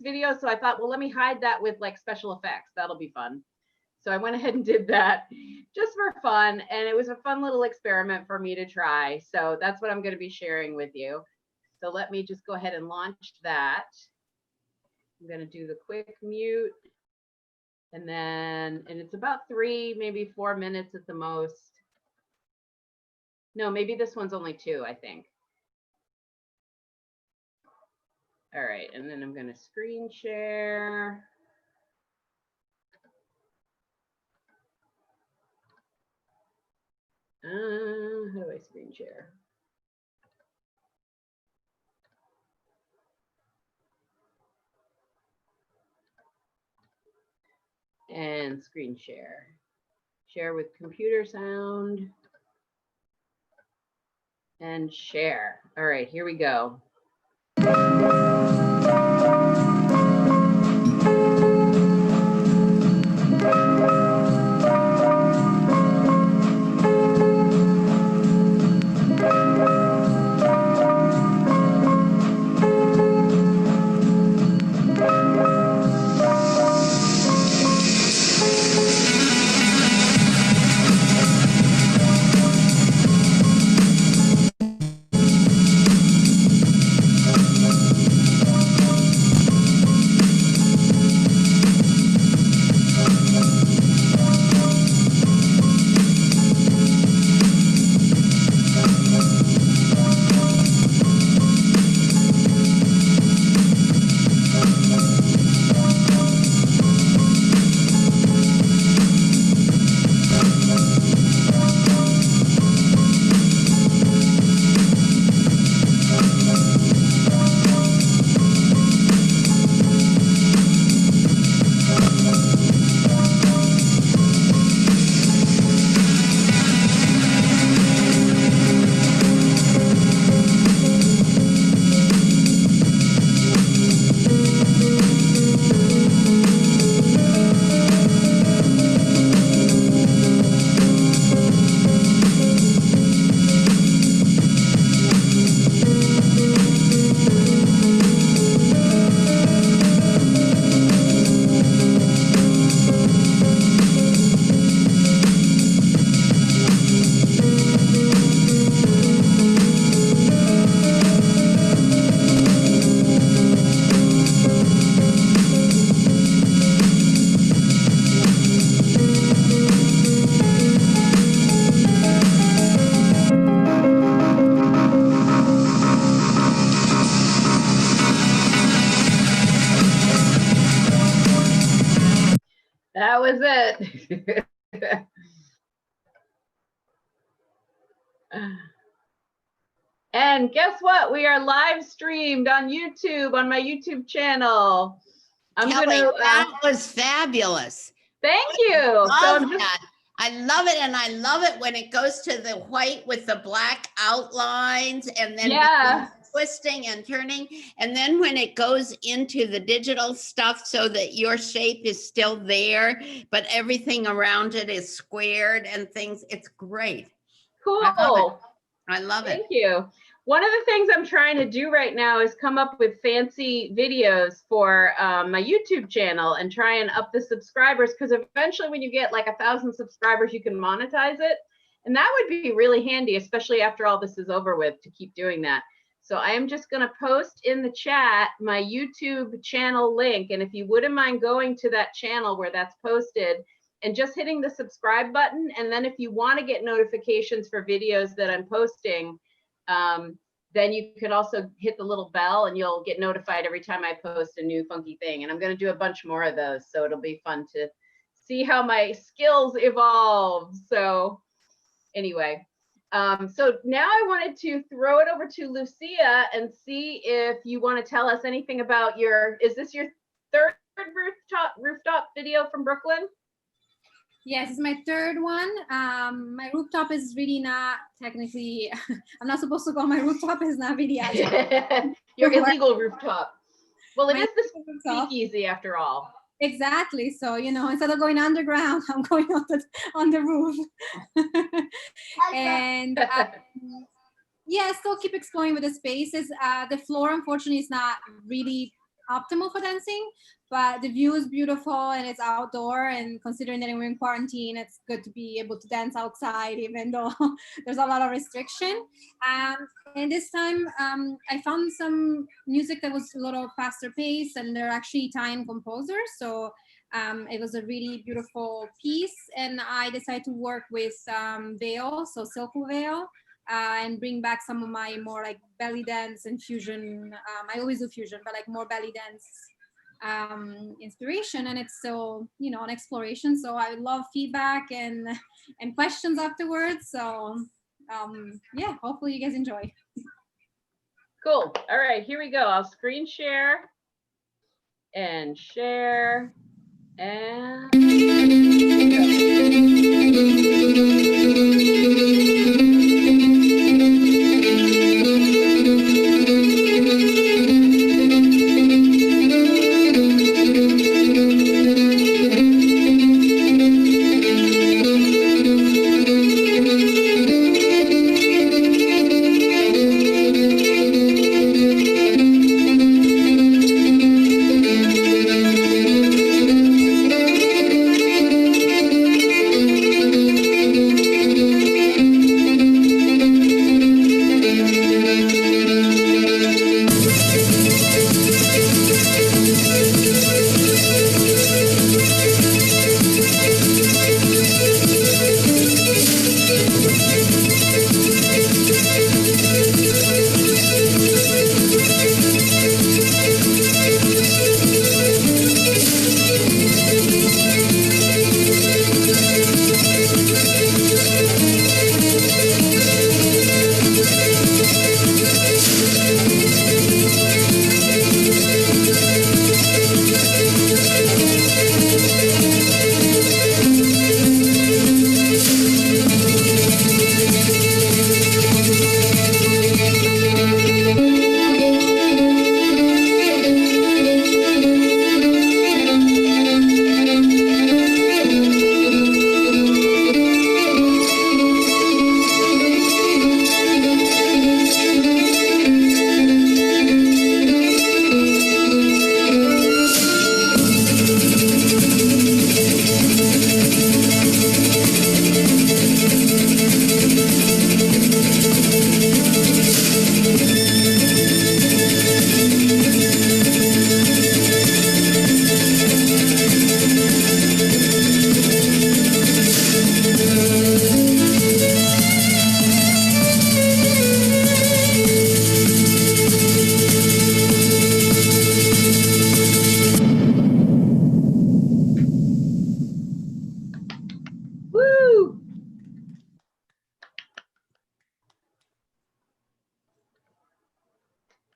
video. So I thought, well, let me hide that with like special effects. That'll be fun. So I went ahead and did that just for fun. And it was a fun little experiment for me to try. So that's what I'm going to be sharing with you. So let me just go ahead and launch that. I'm going to do the quick mute. And it's about 3, maybe 4 minutes at the most. No, maybe this one's only 2, I think. All right, and then I'm going to screen share. How do I screen share? And screen share. Share with computer sound. And share. All right, here we go. That was it. And guess what? We are live streamed on YouTube, on my YouTube channel. Kelly, that was fabulous. Thank you. I love it. And I love it when it goes to the white with the black outlines and then twisting and turning. And then when it goes into the digital stuff so that your shape is still there, but everything around it is squared and things, it's great. Cool. I love it. Thank you. One of the things I'm trying to do right now is come up with fancy videos for my YouTube channel and try and up the subscribers, because eventually when you get like 1,000 subscribers, you can monetize it. And that would be really handy, especially after all this is over with, to keep doing that. So I am just going to post in the chat my YouTube channel link. And if you wouldn't mind going to that channel where that's posted and just hitting the subscribe button. And then if you want to get notifications for videos that I'm posting, then you can also hit the little bell and you'll get notified every time I post a new funky thing. And I'm going to do a bunch more of those. So it'll be fun to see how my skills evolve. So anyway, so now I wanted to throw it over to Lucia and see if you want to tell us anything about is this your third rooftop video from Brooklyn? Yes, it's my third one. My rooftop is really not technically, I'm not supposed to call my rooftop, it's not really your illegal rooftop. Well, it is the speakeasy after all. Exactly. So, you know, instead of going underground, I'm going on the roof. And yeah, still keep exploring with the spaces. The floor, unfortunately, is not really optimal for dancing, but the view is beautiful and it's outdoor, and considering that we're in quarantine, it's good to be able to dance outside even though there's a lot of restriction. And this time I found some music that was a little faster paced, and they're actually Italian composers, so it was a really beautiful piece, and I decided to work with veil, so silk veil, and bring back some of my more like belly dance and fusion. I always do fusion, but like more belly dance inspiration, and it's still, you know, an exploration. So I would love feedback and questions afterwards. So yeah, hopefully you guys enjoy. Cool. All right, here we go. I'll screen share and share and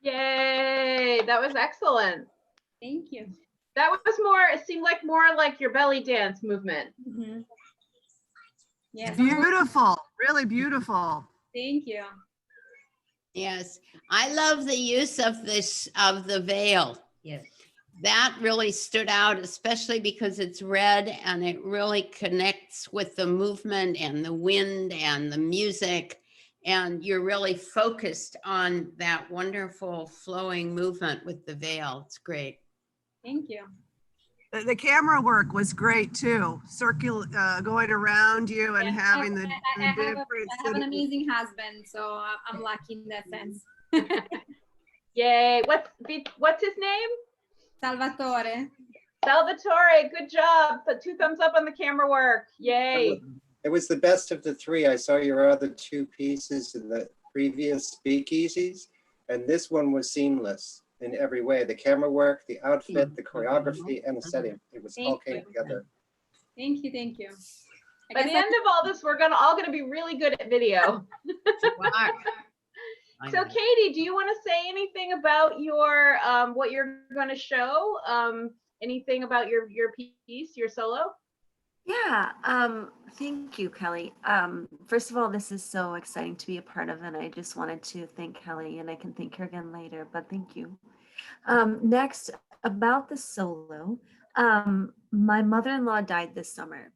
yay, that was excellent. Thank you. That was more, it seemed like more like your belly dance movement. Mm-hmm. Yes. Beautiful, really beautiful. Thank you. Yes, I love the use of this, of the veil. Yes. That really stood out, especially because it's red and it really connects with the movement and the wind and the music. And you're really focused on that wonderful flowing movement with the veil. It's great. Thank you. The camera work was great too. Circular, going around you and Yeah, having the I have different. I have an amazing husband, so I'm lucky in that sense. Yay, what's his name? Salvatore. Salvatore, good job. Put 2 thumbs up on the camera work. Yay. It was the best of the 3. I saw your other 2 pieces in the previous speakeasies, and this one was seamless in every way. The camera work, the outfit, the choreography, and the setting. It was all came together. Thank you, thank you. By the end of all this, we're all gonna be really good at video. So Katie, do you want to say anything about your what you're going to show? Anything about your piece, your solo? Yeah, thank you, Kelly. First of all, this is so exciting to be a part of, and I just wanted to thank Kelly, and I can thank her again later, but thank you. Next, about the solo, my mother-in-law died this summer,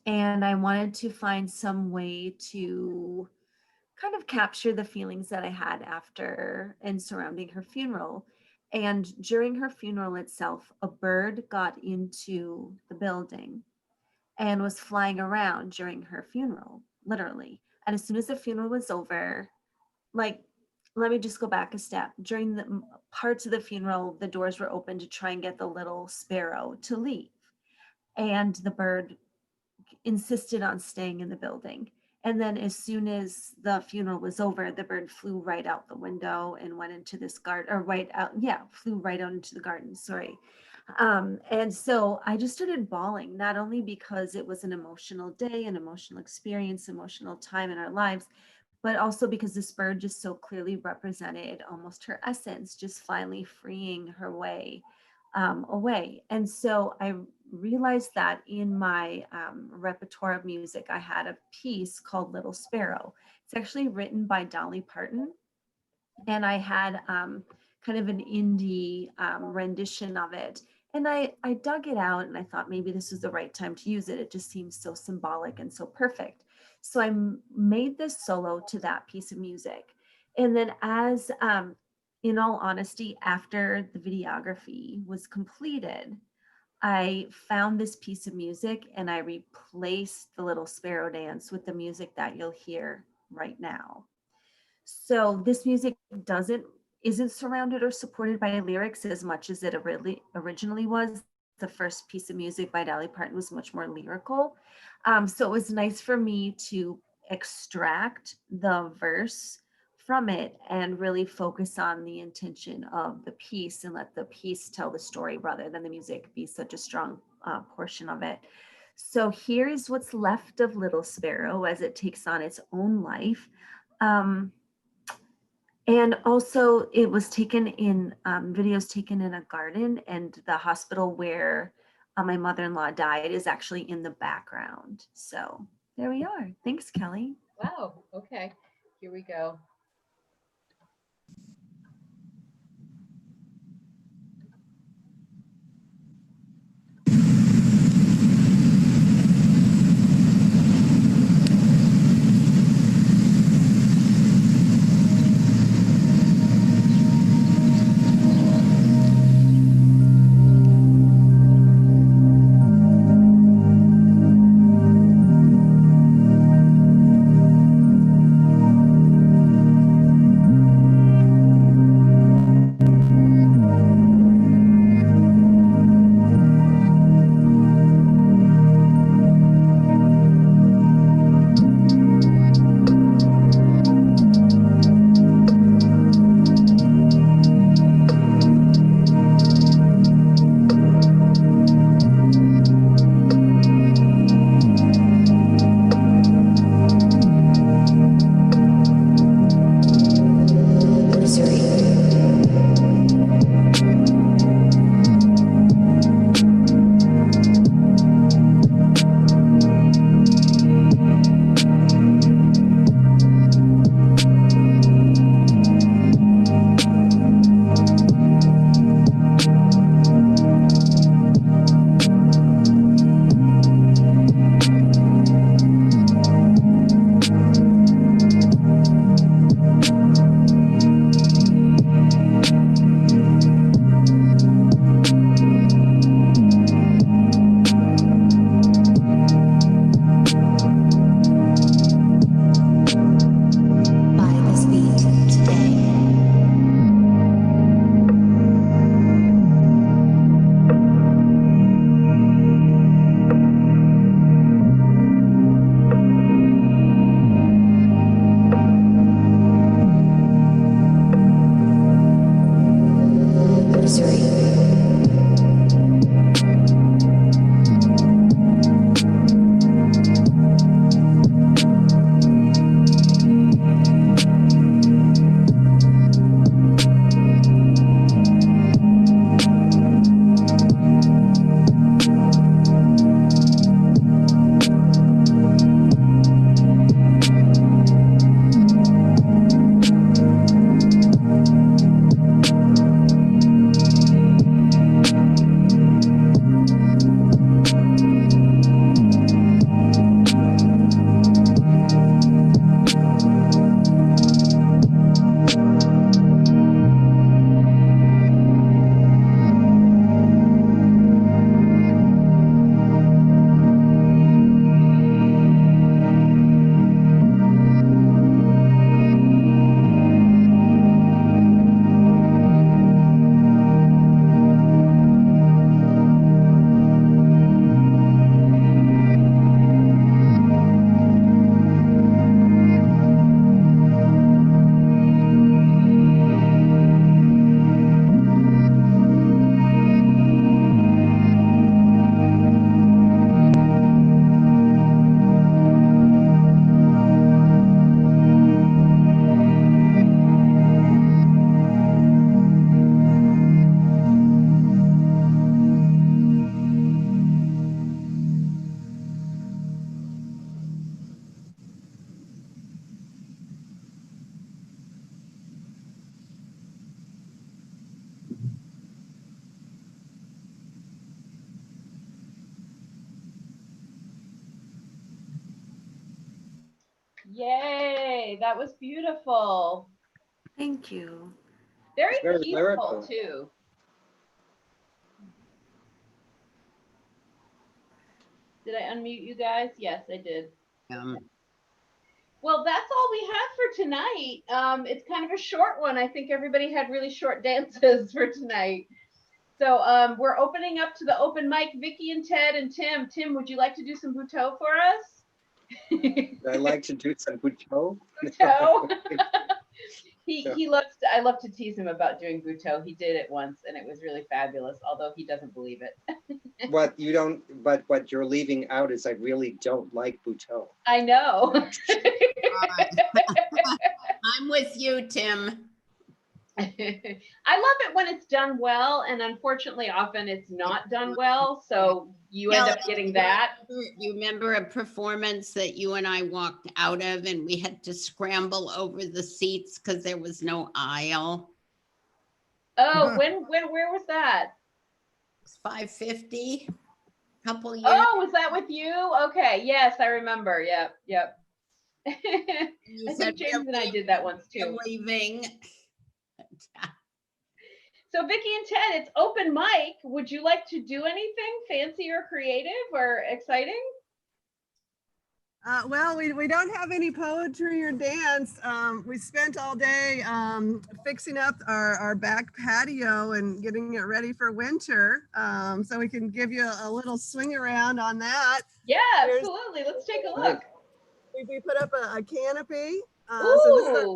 and I wanted to find some way to kind of capture the feelings that I had after and surrounding her funeral. And during her funeral itself, a bird got into the building and was flying around during her funeral, literally. And as soon as the funeral was over, like, let me just go back a step. During the parts of the funeral, the doors were open to try and get the little sparrow to leave. And the bird insisted on staying in the building. And then as soon as the funeral was over, the bird flew right out the window and went into this garden, or flew right out into the garden, sorry. And so I just started bawling, not only because it was an emotional day, an emotional experience, emotional time in our lives, but also because this bird just so clearly represented almost her essence, just finally freeing her way away. And so I realized that in my repertoire of music, I had a piece called Little Sparrow. It's actually written by Dolly Parton. And I had kind of an indie rendition of it. And I dug it out and I thought maybe this was the right time to use it. It just seems so symbolic and so perfect. So I made this solo to that piece of music. And then as, in all honesty, after the videography was completed, I found this piece of music and I replaced the Little Sparrow dance with the music that you'll hear right now. So this music isn't surrounded or supported by lyrics as much as it originally was. The first piece of music by Dolly Parton was much more lyrical. So it was nice for me to extract the verse from it and really focus on the intention of the piece and let the piece tell the story rather than the music be such a strong portion of it. So here is what's left of Little Sparrow as it takes on its own life. And also it was taken in videos taken in a garden, and the hospital where my mother-in-law died is actually in the background. So there we are. Thanks, Kelly. Wow. Okay. Here we go. Yay, that was beautiful. Thank you. Very It's very peaceful lyrical. too. Did I unmute you guys? Yes, I did. Well, that's all we have for tonight. It's kind of a short one. I think everybody had really short dances for tonight. So we're opening up to the open mic. Vicky and Ted and Tim. Tim, would you like to do some Butoh for us? I like to do some Butoh. Butoh. He loves to, I love to tease him about doing Butoh. He did it once and it was really fabulous, although he doesn't believe it. What you don't, but what you're leaving out is I really don't like Butoh. I know. I'm with you, Tim. I love it when it's done well, and unfortunately often it's not done well, so you end up getting that. You remember a performance that you and I walked out of and we had to scramble over the seats because there was no aisle? Oh, where was that? It's 550, couple years. Oh, was that with you? Okay, yes, I remember. Yep. I think James and I did that once too. Leaving. So Vicky and Ted, it's open mic. Would you like to do anything fancy or creative or exciting? Well, we don't have any poetry or dance. We spent all day fixing up our back patio and getting it ready for winter. So we can give you a little swing around on that. Yeah, absolutely. Let's take a look. We put up a canopy. Ooh. So this is our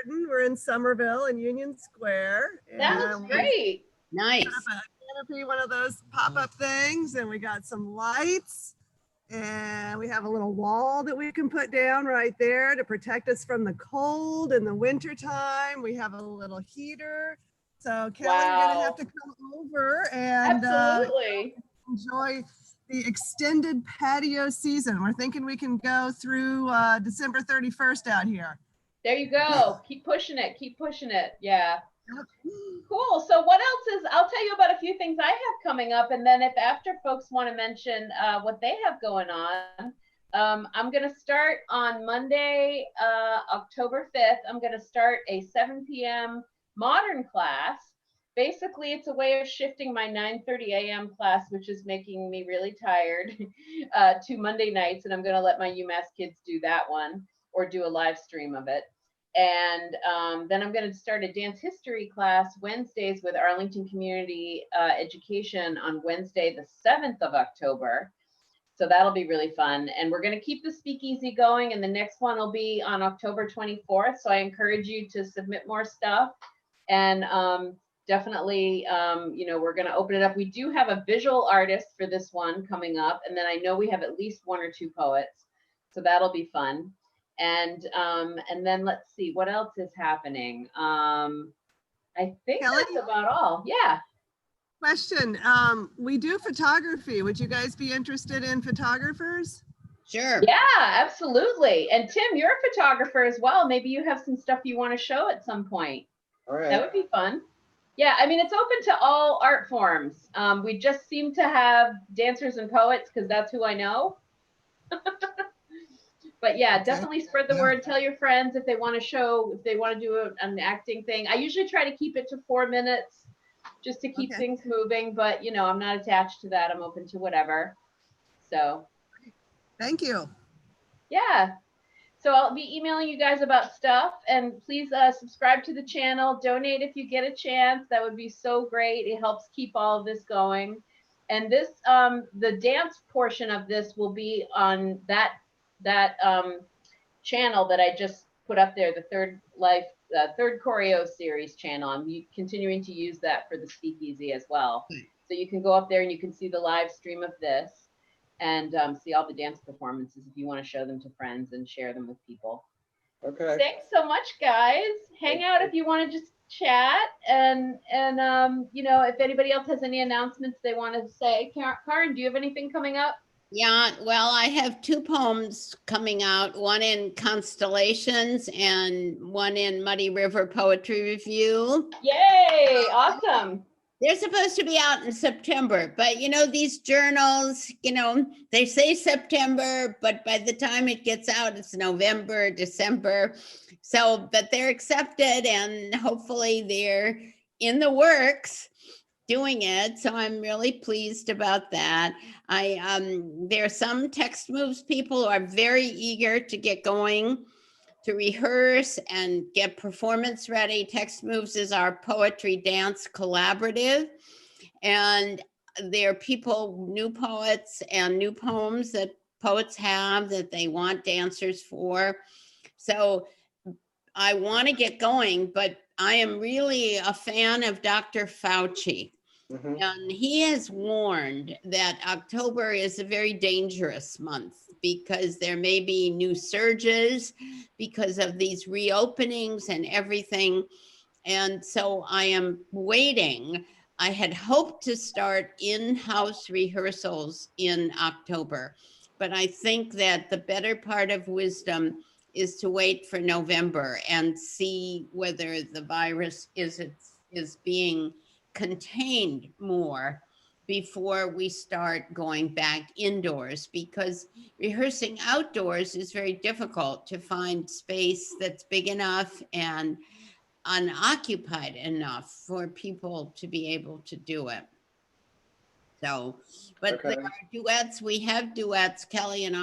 garden. We're in Somerville in Union Square. That looks great. Nice. Put up a canopy, one of those pop-up things, and we got some lights. And we have a little wall that we can put down right there to protect us from the cold in the winter time. We have a little heater. So Kelly, you're gonna have to come over and absolutely enjoy the extended patio season. We're thinking we can go through December 31st out here. There you go. Keep pushing it. Keep pushing it. Yeah. Cool. So what else is, I'll tell you about a few things I have coming up. And then if after folks want to mention what they have going on, I'm going to start on Monday, October 5th. I'm going to start a 7 p.m. modern class. Basically, it's a way of shifting my 9:30 a.m. class, which is making me really tired, to Monday nights. And I'm going to let my UMass kids do that one or do a live stream of it. And then I'm going to start a dance history class Wednesdays with Arlington Community Education on Wednesday, the 7th of October. So that'll be really fun. And we're going to keep the SpeakEasy going. And the next one will be on October 24th. So I encourage you to submit more stuff. And definitely, you know, we're going to open it up. We do have a visual artist for this one coming up. And then I know we have at least 1 or 2 poets. So that'll be fun. And then let's see what else is happening. I think Kelly? that's about all. Yeah. Question, we do photography. Would you guys be interested in photographers? Sure. Yeah, absolutely. And Tim, you're a photographer as well. Maybe you have some stuff you want to show at some point. All right. That would be fun. Yeah, I mean, it's open to all art forms. We just seem to have dancers and poets because that's who I know. But yeah, definitely spread the word. Tell your friends if they want to show, if they want to do an acting thing. I usually try to keep it to 4 minutes just to keep things moving. But, you know, I'm not attached to that. I'm open to whatever. So. Thank you. Yeah. So I'll be emailing you guys about stuff. And please subscribe to the channel. Donate if you get a chance. That would be so great. It helps keep all of this going. And this, the dance portion of this will be on that channel that I just put up there, the third choreo series channel. I'm continuing to use that for the SpeakEasy as well. So you can go up there and you can see the live stream of this and see all the dance performances if you want to show them to friends and share them with people. Okay. Thanks so much, guys. Hang out if you want to just chat and you know, if anybody else has any announcements they want to say. Karen, do you have anything coming up? Yeah, well, I have 2 poems coming out, one in Constellations and one in Muddy River Poetry Review. Yay, awesome. They're supposed to be out in September, but you know, these journals, you know, they say September, but by the time it gets out, it's November, December. So, but they're accepted and hopefully they're in the works doing it. So I'm really pleased about that. There are some Text Moves people who are very eager to get going, to rehearse and get performance ready. Text Moves is our poetry dance collaborative. And there are people, new poets and new poems that poets have that they want dancers for. So I want to get going, but I am really a fan of Dr. Fauci. Mhm. And he has warned that October is a very dangerous month because there may be new surges because of these reopenings and everything. And so I am waiting. I had hoped to start in-house rehearsals in October, but I think that the better part of wisdom is to wait for November and see whether the virus is being contained more before we start going back indoors, because rehearsing outdoors is very difficult to find space that's big enough and unoccupied enough for people to be able to do it. So, but Okay. there are duets. We have duets, Kelly and